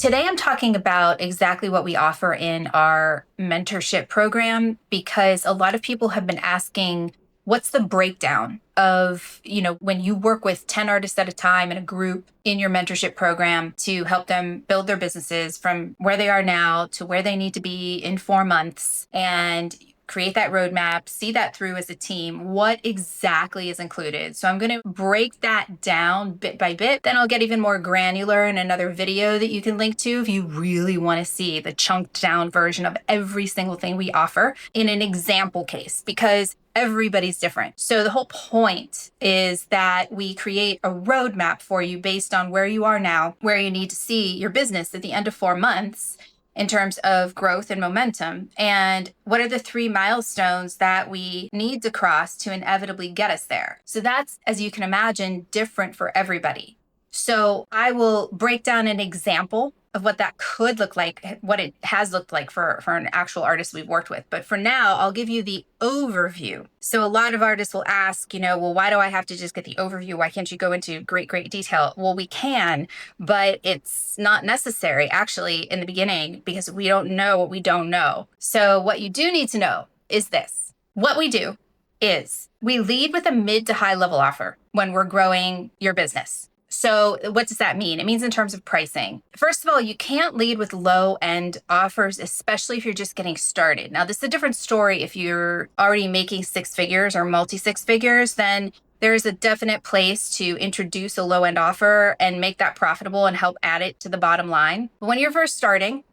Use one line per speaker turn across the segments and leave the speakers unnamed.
Today, I'm talking about exactly what we offer in our mentorship program because a lot of people have been asking, what's the breakdown of, when you work with 10 artists at a time in a group in your mentorship program to help them build their businesses from where they are now to where they need to be in 4 months and create that roadmap, see that through as a team, what exactly is included. So I'm going to break that down bit by bit. Then I'll get even more granular in another video that you can link to if you really want to see the chunked down version of every single thing we offer in an example case, because everybody's different. So the whole point is that we create a roadmap for you based on where you are now, where you need to see your business at the end of 4 months in terms of growth and momentum, and what are the 3 milestones that we need to cross to inevitably get us there. So that's, as you can imagine, different for everybody. So I will break down an example of what that could look like, what it has looked like for an actual artist we've worked with. But for now, I'll give you the overview. So a lot of artists will ask, well, why do I have to just get the overview? Why can't you go into great detail? Well, we can, but it's not necessary actually in the beginning because we don't know what we don't know. So what you do need to know is this. What we do is we lead with a mid to high level offer when we're growing your business. So what does that mean? It means in terms of pricing. First of all, you can't lead with low-end offers, especially if you're just getting started. Now, this is a different story. If you're already making 6 figures or multi-6 figures, then there's a definite place to introduce a low-end offer and make that profitable and help add it to the bottom line. But when you're first starting,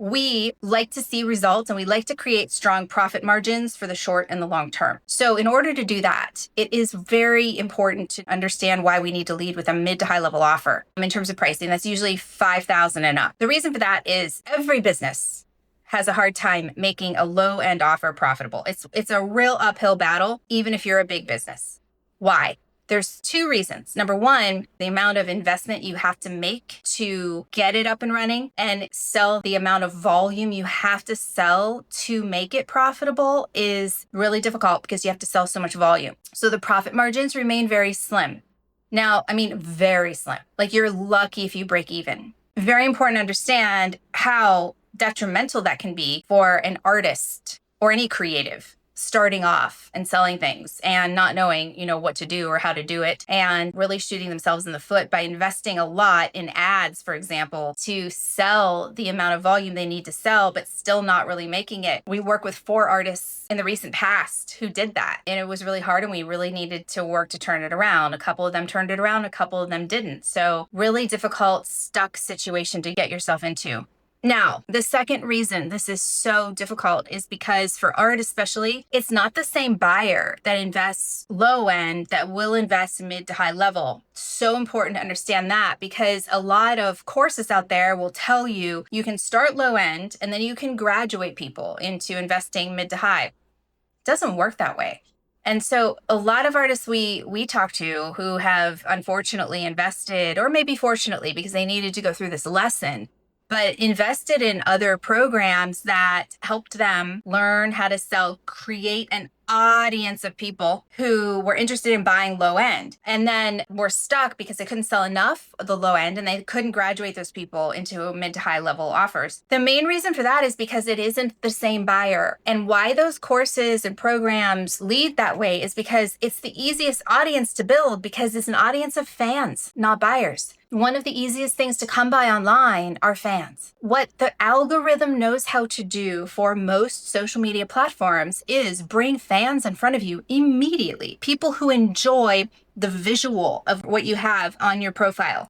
we like to see results and we like to create strong profit margins for the short and the long term. So in order to do that, it is very important to understand why we need to lead with a mid to high level offer in terms of pricing. That's usually $5,000 and up. The reason for that is every business has a hard time making a low end offer profitable. It's a real uphill battle, even if you're a big business. Why? There's 2 reasons. Number one, the amount of investment you have to make to get it up and running and sell the amount of volume you have to sell to make it profitable is really difficult because you have to sell so much volume. So the profit margins remain very slim. Now, I mean, very slim. Like you're lucky if you break even. Very important to understand how detrimental that can be for an artist or any creative starting off and selling things and not knowing, what to do or how to do it, and really shooting themselves in the foot by investing a lot in ads, for example, to sell the amount of volume they need to sell, but still not really making it. We work with 4 artists in the recent past who did that, and it was really hard and we really needed to work to turn it around. A couple of them turned it around, a couple of them didn't. So really difficult, stuck situation to get yourself into. Now, the second reason this is so difficult is because for art especially, it's not the same buyer that invests low end that will invest mid to high level. So important to understand that because a lot of courses out there will tell you you can start low end and then you can graduate people into investing mid to high. It doesn't work that way. And so a lot of artists we talk to who have unfortunately invested, or maybe fortunately because they needed to go through this lesson, but invested in other programs that helped them learn how to sell, create an audience of people who were interested in buying low end and then were stuck because they couldn't sell enough of the low end and they couldn't graduate those people into mid to high level offers. The main reason for that is because it isn't the same buyer. And why those courses and programs lead that way is because it's the easiest audience to build because it's an audience of fans, not buyers. One of the easiest things to come by online are fans. What the algorithm knows how to do for most social media platforms is bring fans in front of you immediately. People who enjoy the visual of what you have on your profile.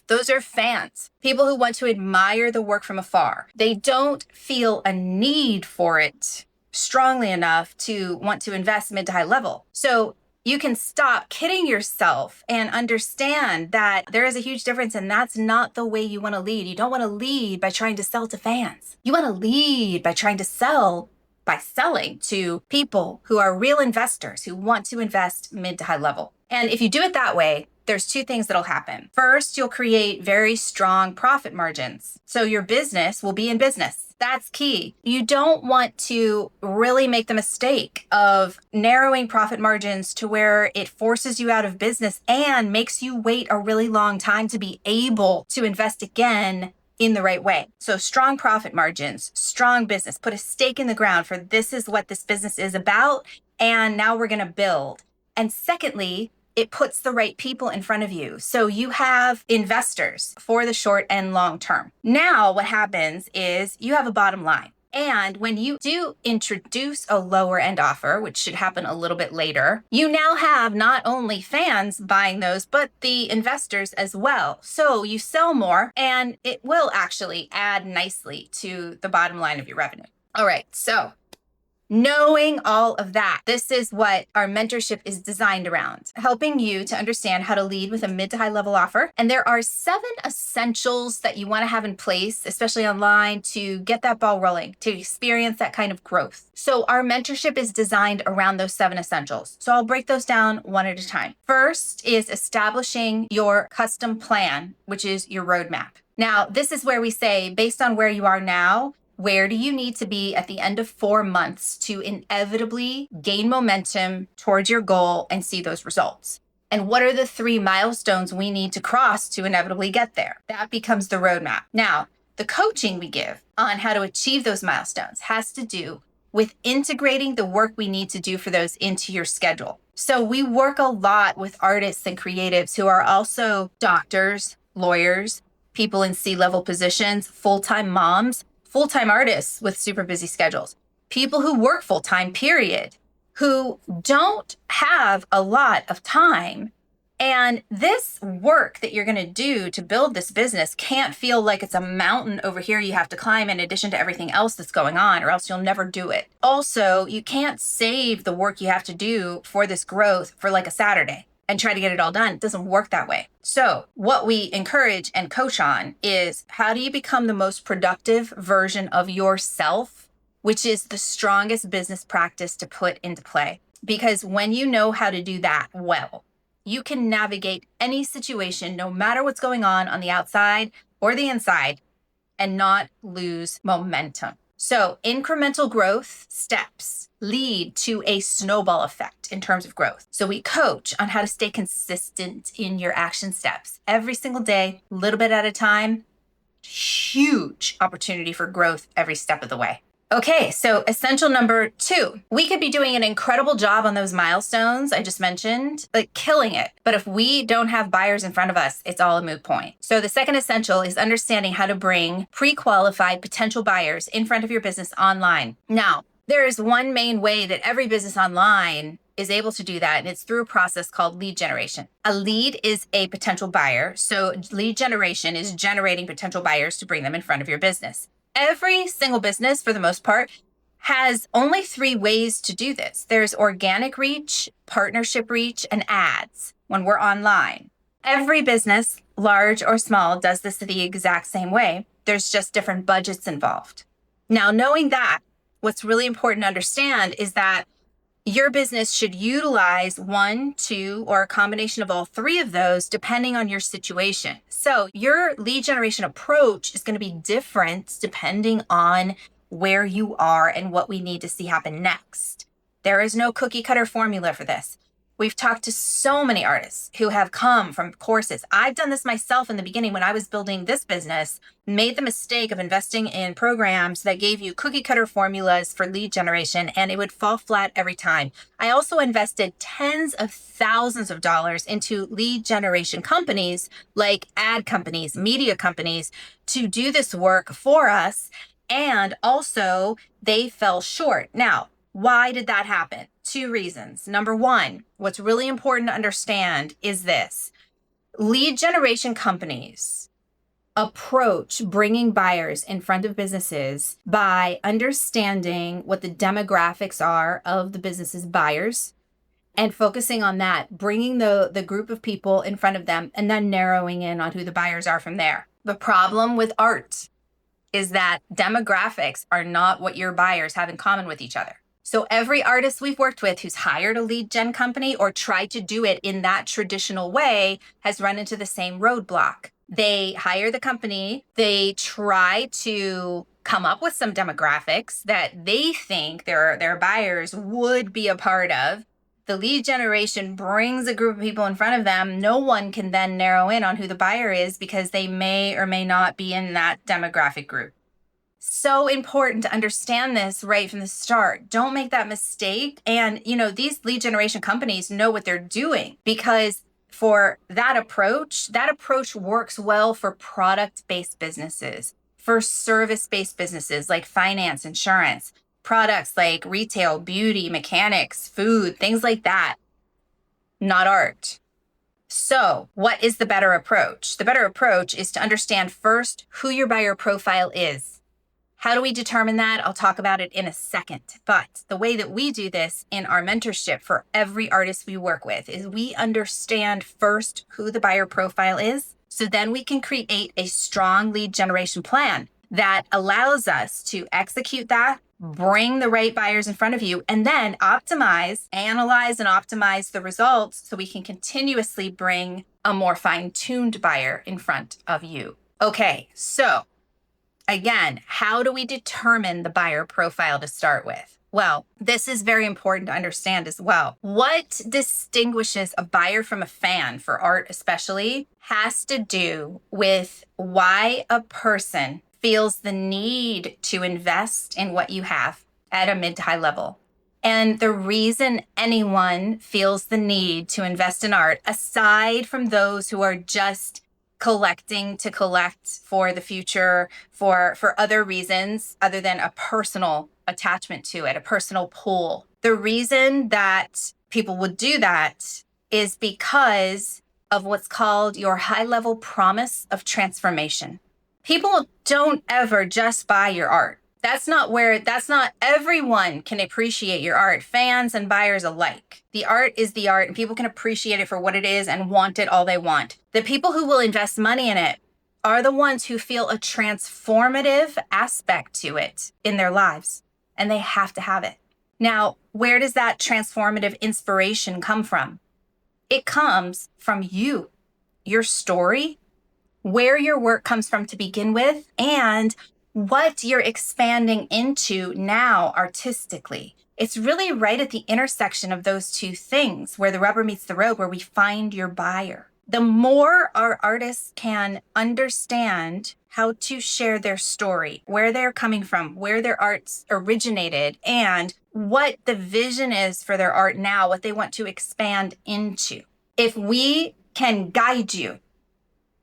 Those are fans. People who want to admire the work from afar. They don't feel a need for it strongly enough to want to invest mid to high level. So you can stop kidding yourself and understand that there is a huge difference and that's not the way you want to lead. You don't want to lead by trying to sell to fans. You want to lead by trying to sell by selling to people who are real investors who want to invest mid to high level. And if you do it that way, there's 2 things that'll happen. First, you'll create very strong profit margins. So your business will be in business. That's key. You don't want to really make the mistake of narrowing profit margins to where it forces you out of business and makes you wait a really long time to be able to invest again in the right way. So strong profit margins, strong business, put a stake in the ground for this is what this business is about. And now we're going to build. And secondly, it puts the right people in front of you. So you have investors for the short and long term. Now what happens is you have a bottom line. And when you do introduce a lower end offer, which should happen a little bit later, you now have not only fans buying those, but the investors as well. So you sell more and it will actually add nicely to the bottom line of your revenue. All right, so knowing all of that, this is what our mentorship is designed around, helping you to understand how to lead with a mid to high level offer. And there are 7 essentials that you want to have in place, especially online, to get that ball rolling, to experience that kind of growth. So our mentorship is designed around those 7 essentials. So I'll break those down one at a time. First is establishing your custom plan, which is your roadmap. Now, this is where we say, based on where you are now, where do you need to be at the end of 4 months to inevitably gain momentum towards your goal and see those results? And what are the 3 milestones we need to cross to inevitably get there? That becomes the roadmap. Now, the coaching we give on how to achieve those milestones has to do with integrating the work we need to do for those into your schedule. So we work a lot with artists and creatives who are also doctors, lawyers, people in C-level positions, full-time moms, full-time artists with super busy schedules, people who work full-time, period, who don't have a lot of time. And this work that you're going to do to build this business can't feel like it's a mountain over here you have to climb in addition to everything else that's going on, or else you'll never do it. Also, you can't save the work you have to do for this growth for like a Saturday and try to get it all done. It doesn't work that way. So what we encourage and coach on is, how do you become the most productive version of yourself, which is the strongest business practice to put into play. Because when you know how to do that well, you can navigate any situation, no matter what's going on the outside or the inside, and not lose momentum. So incremental growth steps lead to a snowball effect in terms of growth. So we coach on how to stay consistent in your action steps every single day, a little bit at a time. Huge opportunity for growth every step of the way. Okay, so essential number 2, we could be doing an incredible job on those milestones I just mentioned, like killing it. But if we don't have buyers in front of us, it's all a moot point. So the second essential is understanding how to bring pre-qualified potential buyers in front of your business online. Now, there is one main way that every business online is able to do that, and it's through a process called lead generation. A lead is a potential buyer. So lead generation is generating potential buyers to bring them in front of your business. Every single business, for the most part, has only 3 ways to do this. There's organic reach, partnership reach, and ads when we're online. Every business, large or small, does this the exact same way. There's just different budgets involved. Now, knowing that, what's really important to understand is that your business should utilize 1, 2, or a combination of all 3 of those, depending on your situation. So your lead generation approach is going to be different depending on where you are and what we need to see happen next. There is no cookie cutter formula for this. We've talked to so many artists who have come from courses. I've done this myself in the beginning when I was building this business, made the mistake of investing in programs that gave you cookie cutter formulas for lead generation, and it would fall flat every time. I also invested tens of thousands of dollars into lead generation companies like ad companies, media companies, to do this work for us. And also they fell short. Now, why did that happen? 2 reasons. Number 1, what's really important to understand is this. Lead generation companies approach bringing buyers in front of businesses by understanding what the demographics are of the business's buyers and focusing on that, bringing the group of people in front of them, and then narrowing in on who the buyers are from there. The problem with art is that demographics are not what your buyers have in common with each other. So every artist we've worked with who's hired a lead gen company or tried to do it in that traditional way has run into the same roadblock. They hire the company, they try to come up with some demographics that they think their buyers would be a part of. The lead generation brings a group of people in front of them. No one can then narrow in on who the buyer is because they may or may not be in that demographic group. So important to understand this right from the start. Don't make that mistake. And, these lead generation companies know what they're doing, because for that approach works well for product-based businesses, for service-based businesses like finance, insurance, products like retail, beauty, mechanics, food, things like that, not art. So what is the better approach? The better approach is to understand first who your buyer profile is. How do we determine that? I'll talk about it in a second. But the way that we do this in our mentorship for every artist we work with is we understand first who the buyer profile is. So then we can create a strong lead generation plan that allows us to execute that, bring the right buyers in front of you, and then analyze and optimize the results so we can continuously bring a more fine-tuned buyer in front of you. Okay, so again, how do we determine the buyer profile to start with? Well, this is very important to understand as well. What distinguishes a buyer from a fan, for art especially, has to do with why a person feels the need to invest in what you have at a mid to high level. And the reason anyone feels the need to invest in art, aside from those who are just collecting to collect for the future, for other reasons other than a personal attachment to it, a personal pull. The reason that people would do that is because of what's called your high-level promise of transformation. People don't ever just buy your art. That's not everyone can appreciate your art, fans and buyers alike. The art is the art, and people can appreciate it for what it is and want it all they want. The people who will invest money in it are the ones who feel a transformative aspect to it in their lives, and they have to have it. Now, where does that transformative inspiration come from? It comes from you, your story, where your work comes from to begin with, and what you're expanding into now artistically. It's really right at the intersection of those two things where the rubber meets the road, where we find your buyer. The more our artists can understand how to share their story, where they're coming from, where their art's originated, and what the vision is for their art now, what they want to expand into. If we can guide you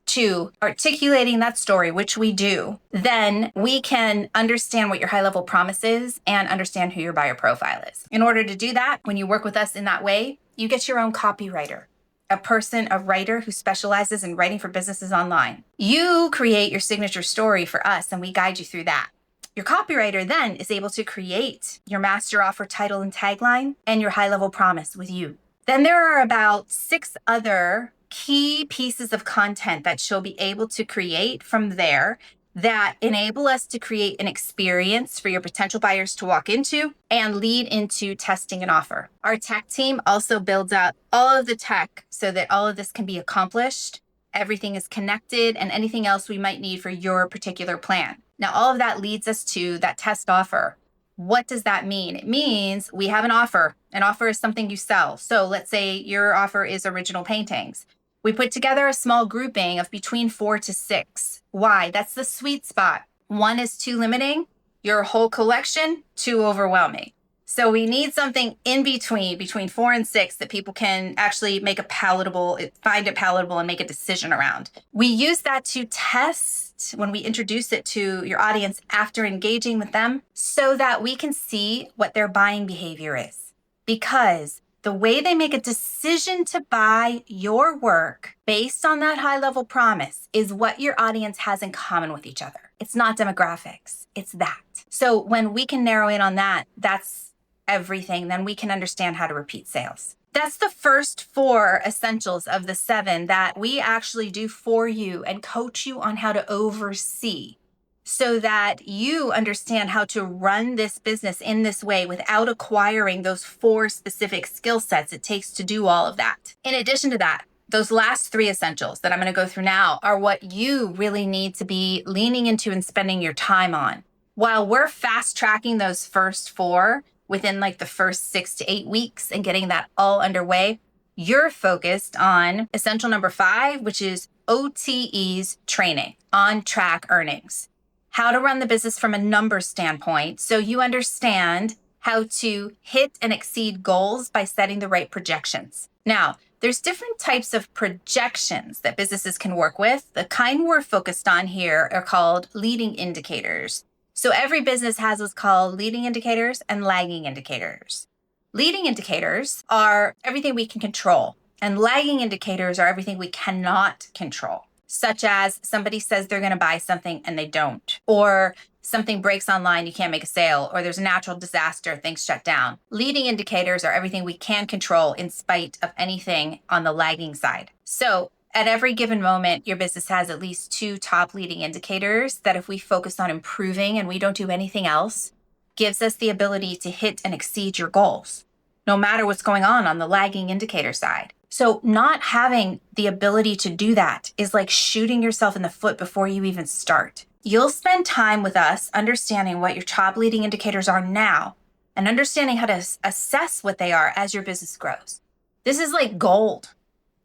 to articulating that story, which we do, then we can understand what your high-level promise is and understand who your buyer profile is. In order to do that, when you work with us in that way, you get your own copywriter, a writer who specializes in writing for businesses online. You create your signature story for us, and we guide you through that. Your copywriter then is able to create your master offer title and tagline and your high-level promise with you. Then there are about 6 other key pieces of content that she'll be able to create from there that enable us to create an experience for your potential buyers to walk into and lead into testing an offer. Our tech team also builds out all of the tech so that all of this can be accomplished. Everything is connected, and anything else we might need for your particular plan. Now, all of that leads us to that test offer. What does that mean? It means we have an offer. An offer is something you sell. So let's say your offer is original paintings. We put together a small grouping of between 4 to 6. Why? That's the sweet spot. 1 is too limiting. Your whole collection, too overwhelming. So we need something in between 4 and 6, that people can actually find it palatable and make a decision around. We use that to test when we introduce it to your audience after engaging with them, so that we can see what their buying behavior is. Because the way they make a decision to buy your work based on that high-level promise is what your audience has in common with each other. It's not demographics, it's that. So when we can narrow in on that, that's everything. Then we can understand how to repeat sales. That's the first 4 essentials of the 7 that we actually do for you and coach you on how to oversee, so that you understand how to run this business in this way without acquiring those 4 specific skill sets it takes to do all of that. In addition to that, those last 3 essentials that I'm going to go through now are what you really need to be leaning into and spending your time on. While we're fast tracking those first 4, within like the first 6 to 8 weeks and getting that all underway, you're focused on essential number 5, which is OTE's training, on track earnings. How to run the business from a numbers standpoint so you understand how to hit and exceed goals by setting the right projections. Now, there's different types of projections that businesses can work with. The kind we're focused on here are called leading indicators. So every business has what's called leading indicators and lagging indicators. Leading indicators are everything we can control, and lagging indicators are everything we cannot control, such as somebody says they're going to buy something and they don't, or something breaks online, you can't make a sale, or there's a natural disaster, things shut down. Leading indicators are everything we can control in spite of anything on the lagging side. So at every given moment, your business has at least 2 top leading indicators that if we focus on improving and we don't do anything else, gives us the ability to hit and exceed your goals, no matter what's going on the lagging indicator side. So not having the ability to do that is like shooting yourself in the foot before you even start. You'll spend time with us understanding what your top leading indicators are now and understanding how to assess what they are as your business grows. This is like gold,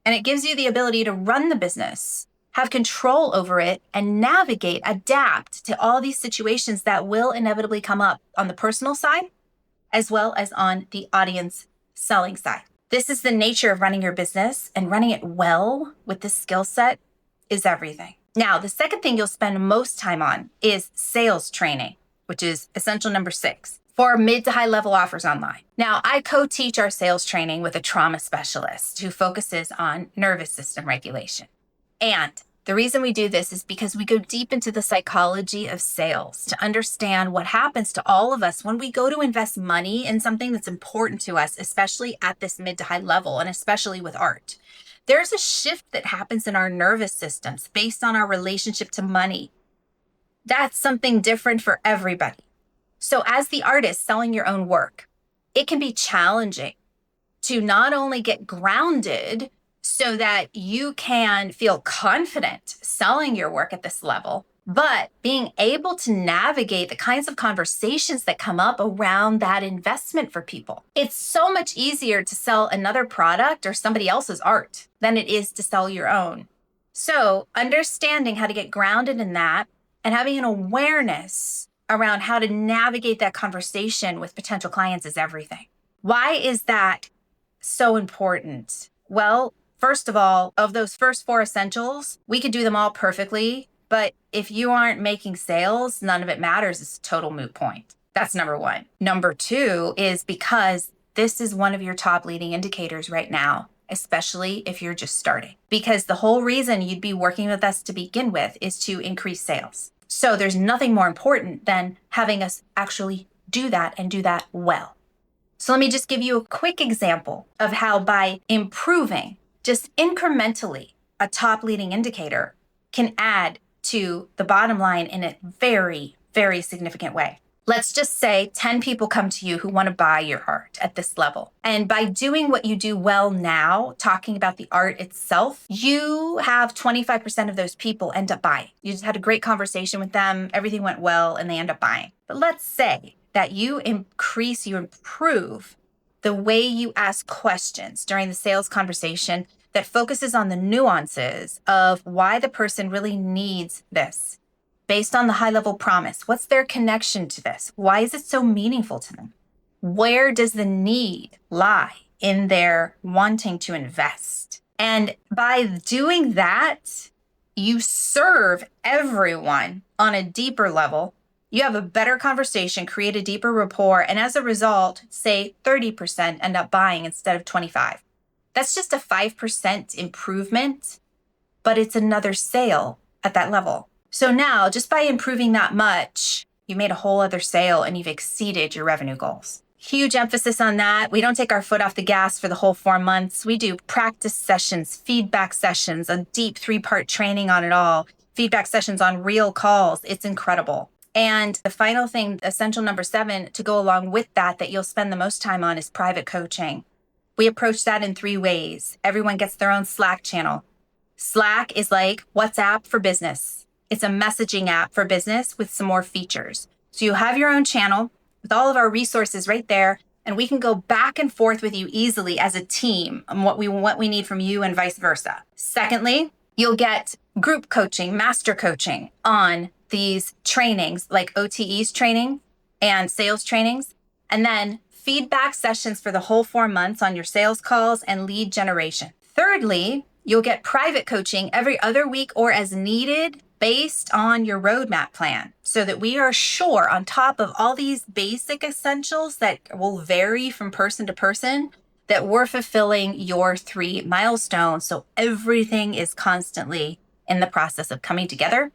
and it gives you the ability to run the business, have control over it, and navigate, adapt to all these situations that will inevitably come up on the personal side as well as on the audience selling side. This is the nature of running your business, and running it well with this skill set is everything. Now, the second thing you'll spend most time on is sales training, which is essential number 6 for mid to high level offers online. Now, I co-teach our sales training with a trauma specialist who focuses on nervous system regulation. And the reason we do this is because we go deep into the psychology of sales to understand what happens to all of us when we go to invest money in something that's important to us, especially at this mid to high level, and especially with art. There's a shift that happens in our nervous systems based on our relationship to money. That's something different for everybody. So as the artist selling your own work, it can be challenging to not only get grounded so that you can feel confident selling your work at this level, but being able to navigate the kinds of conversations that come up around that investment for people. It's so much easier to sell another product or somebody else's art than it is to sell your own. So understanding how to get grounded in that and having an awareness around how to navigate that conversation with potential clients is everything. Why is that so important? Well, first of all, of those first 4 essentials, we could do them all perfectly, but if you aren't making sales, none of it matters. It's a total moot point. That's number 1. Number 2 is because this is one of your top leading indicators right now, especially if you're just starting. Because the whole reason you'd be working with us to begin with is to increase sales. So there's nothing more important than having us actually do that and do that well. So let me just give you a quick example of how by improving just incrementally a top leading indicator can add to the bottom line in a very, very significant way. Let's just say 10 people come to you who want to buy your art at this level. And by doing what you do well now, talking about the art itself, you have 25% of those people end up buying. You just had a great conversation with them, everything went well, and they end up buying. But let's say that you improve the way you ask questions during the sales conversation that focuses on the nuances of why the person really needs this. Based on the high-level promise, what's their connection to this? Why is it so meaningful to them? Where does the need lie in their wanting to invest? And by doing that, you serve everyone on a deeper level. You have a better conversation, create a deeper rapport, and as a result, say 30% end up buying instead of 25%. That's just a 5% improvement, but it's another sale at that level. So now, just by improving that much, you made a whole other sale and you've exceeded your revenue goals. Huge emphasis on that. We don't take our foot off the gas for the whole 4 months. We do practice sessions, feedback sessions, a deep 3-part training on it all, feedback sessions on real calls. It's incredible. And the final thing, essential number 7, to go along with that you'll spend the most time on is private coaching. We approach that in 3 ways. Everyone gets their own Slack channel. Slack is like WhatsApp for business. It's a messaging app for business with some more features. So you have your own channel. with all of our resources right there. And we can go back and forth with you easily as a team on what we need from you and vice versa. Secondly, you'll get group coaching, master coaching on these trainings like OTEs training and sales trainings. And then feedback sessions for the whole 4 months on your sales calls and lead generation. Thirdly, you'll get private coaching every other week or as needed based on your roadmap plan so that we are sure on top of all these basic essentials that will vary from person to person that we're fulfilling your 3 milestones. So everything is constantly in the process of coming together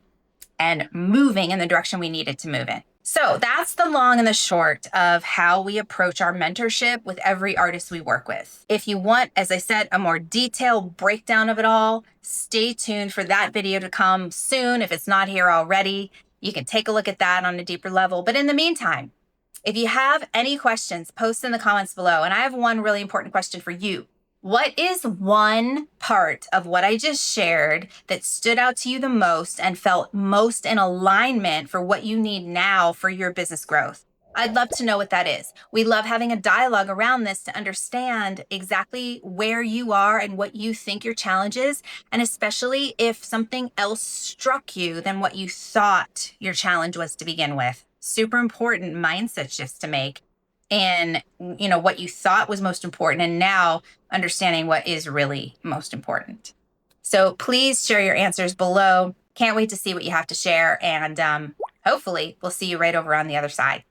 and moving in the direction we need it to move in. So that's the long and the short of how we approach our mentorship with every artist we work with. If you want, as I said, a more detailed breakdown of it all, stay tuned for that video to come soon. If it's not here already, you can take a look at that on a deeper level. But in the meantime, if you have any questions, post in the comments below. And I have one really important question for you. What is one part of what I just shared that stood out to you the most and felt most in alignment for what you need now for your business growth? I'd love to know what that is. We love having a dialogue around this to understand exactly where you are and what you think your challenge is, and especially if something else struck you than what you thought your challenge was to begin with. Super important mindset shifts to make. And what you thought was most important, and now understanding what is really most important. So please share your answers below. Can't wait to see what you have to share, and hopefully we'll see you right over on the other side.